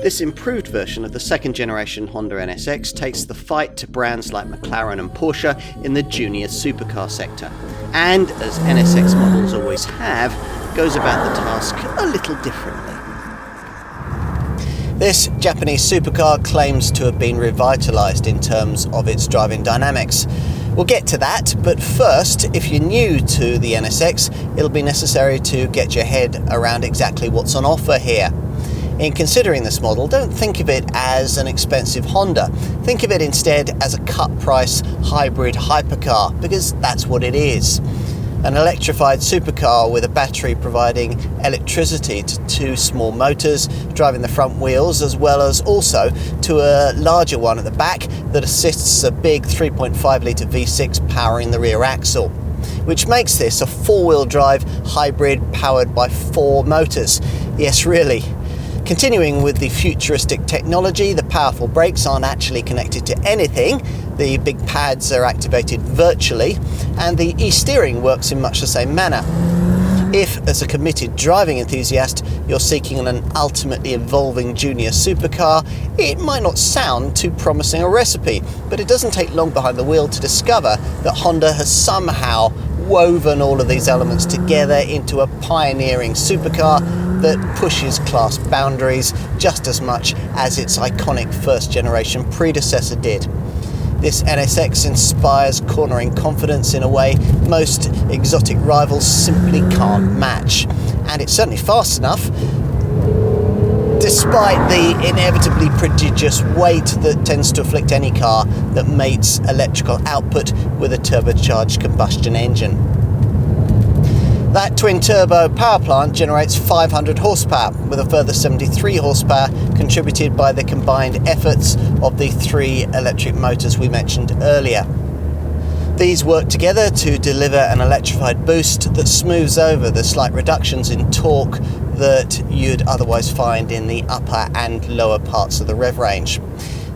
This improved version of the second generation Honda NSX takes the fight to brands like McLaren and Porsche in the junior supercar sector, and, as NSX models always have, goes about the task a little differently. This Japanese supercar claims to have been revitalised in terms of its driving dynamics. We'll get to that, but first, if you're new to the NSX, it'll be necessary to get your head around exactly what's on offer here. In considering this model, don't think of it as an expensive Honda. Think of it instead as a cut-price hybrid hypercar, because that's what it is. An electrified supercar with a battery providing electricity to two small motors driving the front wheels, as well as also to a larger one at the back that assists a big 3.5 litre V6 powering the rear axle, which makes this a four-wheel drive hybrid powered by four motors. Yes, really. Continuing with the futuristic technology, the powerful brakes aren't actually connected to anything. The big pads are activated virtually, and the e-steering works in much the same manner. If, as a committed driving enthusiast, you're seeking an ultimately evolving junior supercar, it might not sound too promising a recipe, but it doesn't take long behind the wheel to discover that Honda has somehow woven all of these elements together into a pioneering supercar that pushes class boundaries just as much as its iconic first-generation predecessor did. This NSX inspires cornering confidence in a way most exotic rivals simply can't match. And it's certainly fast enough, despite the inevitably prodigious weight that tends to afflict any car that mates electrical output with a turbocharged combustion engine. That twin-turbo power plant generates 500 horsepower, with a further 73 horsepower contributed by the combined efforts of the three electric motors we mentioned earlier. These work together to deliver an electrified boost that smooths over the slight reductions in torque that you'd otherwise find in the upper and lower parts of the rev range.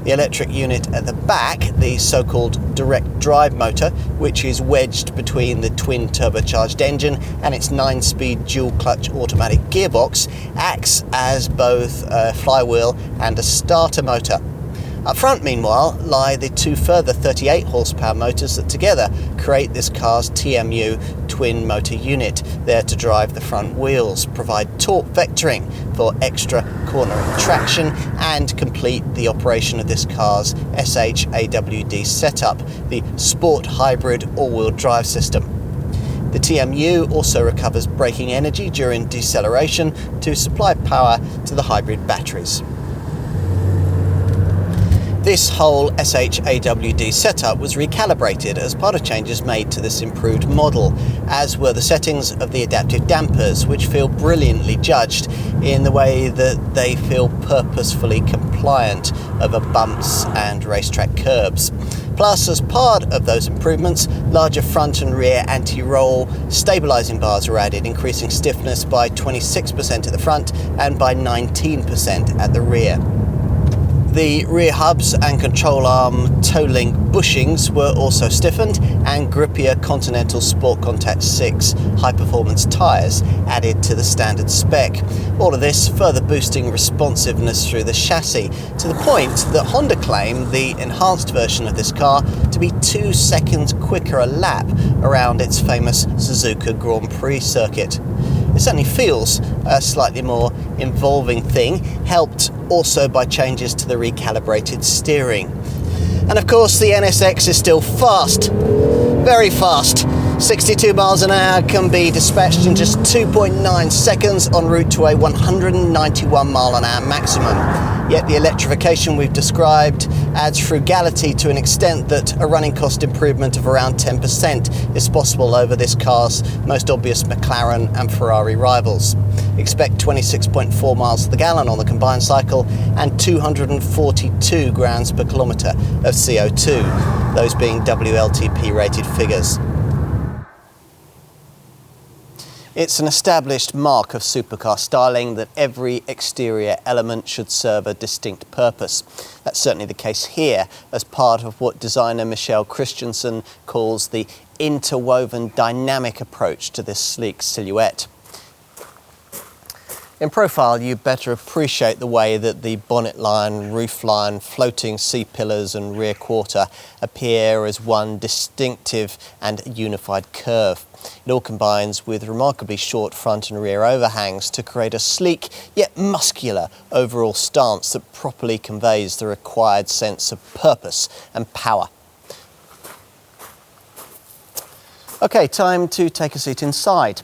The electric unit at the back, the so-called direct drive motor, which is wedged between the twin turbocharged engine and its 9-speed dual clutch automatic gearbox, acts as both a flywheel and a starter motor. Up front, meanwhile, lie the two further 38 horsepower motors that together create this car's TMU twin motor unit, there to drive the front wheels, provide torque vectoring for extra cornering traction, and complete the operation of this car's SHAWD setup, the sport hybrid all-wheel drive system. The TMU also recovers braking energy during deceleration to supply power to the hybrid batteries. This whole SHAWD setup was recalibrated as part of changes made to this improved model, as were the settings of the adaptive dampers, which feel brilliantly judged in the way that they feel purposefully compliant over bumps and racetrack curbs. Plus, as part of those improvements, larger front and rear anti-roll stabilising bars were added, increasing stiffness by 26% at the front and by 19% at the rear. The rear hubs and control arm toe-link bushings were also stiffened, and grippier Continental Sport Contact 6 high-performance tyres added to the standard spec. All of this further boosting responsiveness through the chassis, to the point that Honda claimed the enhanced version of this car to be 2 seconds quicker a lap around its famous Suzuka Grand Prix circuit. It certainly feels a slightly more involving thing, helped also by changes to the recalibrated steering. And of course, the NSX is still fast, very fast. 62 miles an hour can be dispatched in just 2.9 seconds en route to a 191 mile an hour maximum. Yet the electrification we've described adds frugality to an extent that a running cost improvement of around 10% is possible over this car's most obvious McLaren and Ferrari rivals. Expect 26.4 miles to the gallon on the combined cycle and 242 grams per kilometre of CO2, those being WLTP rated figures. It's an established mark of supercar styling that every exterior element should serve a distinct purpose. That's certainly the case here, as part of what designer Michelle Christensen calls the interwoven dynamic approach to this sleek silhouette. In profile, you better appreciate the way that the bonnet line, roof line, floating C-pillars and rear quarter appear as one distinctive and unified curve. It all combines with remarkably short front and rear overhangs to create a sleek yet muscular overall stance that properly conveys the required sense of purpose and power. Okay, time to take a seat inside.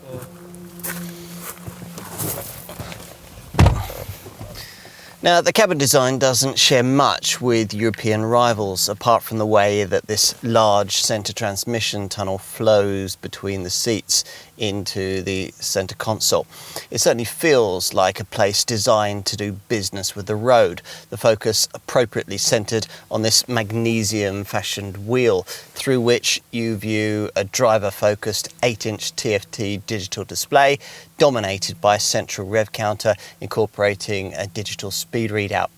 Now, the cabin design doesn't share much with European rivals, apart from the way that this large centre transmission tunnel flows between the seats into the centre console. It certainly feels like a place designed to do business with the road, the focus appropriately centred on this magnesium-fashioned wheel, through which you view a driver-focused 8-inch TFT digital display, dominated by a central rev counter incorporating a digital speed readout.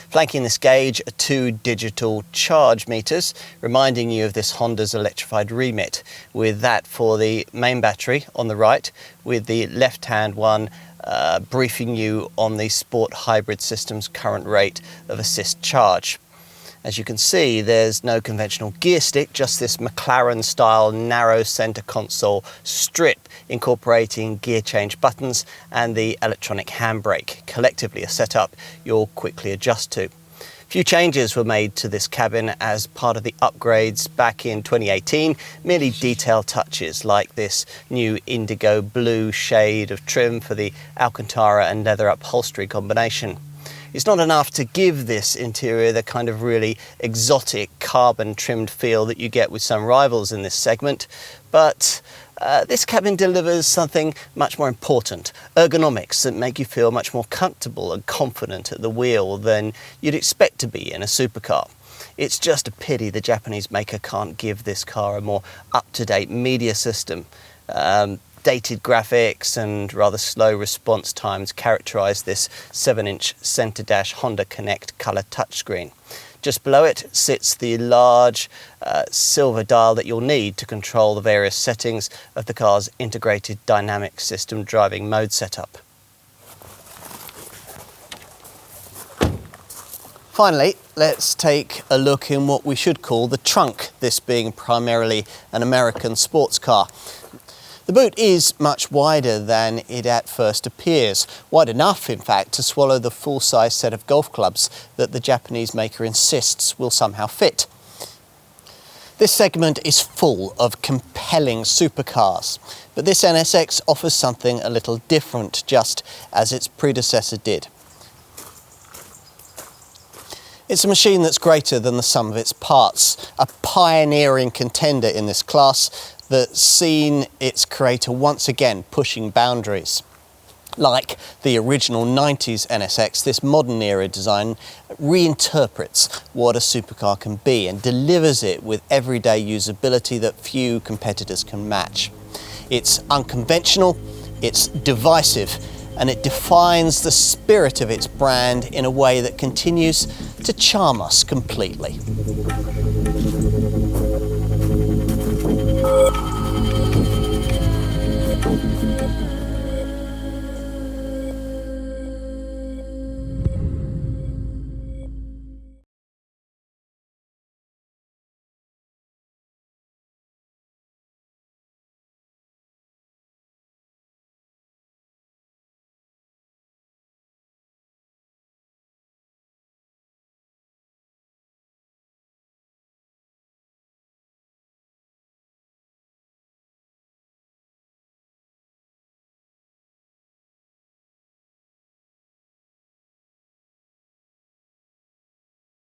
Flanking this gauge are two digital charge meters, reminding you of this Honda's electrified remit, with that for the main battery on the right, with the left-hand one briefing you on the Sport Hybrid system's current rate of assist charge. As you can see, there's no conventional gear stick, just this McLaren-style narrow centre console strip incorporating gear change buttons and the electronic handbrake, collectively a setup you'll quickly adjust to. Few changes were made to this cabin as part of the upgrades back in 2018, merely detail touches like this new indigo blue shade of trim for the Alcantara and leather upholstery combination. It's not enough to give this interior the kind of really exotic carbon trimmed feel that you get with some rivals in this segment, but this cabin delivers something much more important, ergonomics that make you feel much more comfortable and confident at the wheel than you'd expect to be in a supercar. It's just a pity the Japanese maker can't give this car a more up-to-date media system. Dated graphics and rather slow response times characterise this 7-inch centre dash Honda Connect colour touchscreen. Just below it sits the large silver dial that you'll need to control the various settings of the car's integrated dynamic system driving mode setup. Finally, let's take a look in what we should call the trunk, this being primarily an American sports car. The boot is much wider than it at first appears, wide enough in fact to swallow the full-size set of golf clubs that the Japanese maker insists will somehow fit. This segment is full of compelling supercars, but this NSX offers something a little different, just as its predecessor did. It's a machine that's greater than the sum of its parts, a pioneering contender in this class that's seen its creator once again pushing boundaries. Like the original 90s NSX, this modern era design reinterprets what a supercar can be and delivers it with everyday usability that few competitors can match. It's unconventional, it's divisive, and it defines the spirit of its brand in a way that continues to charm us completely.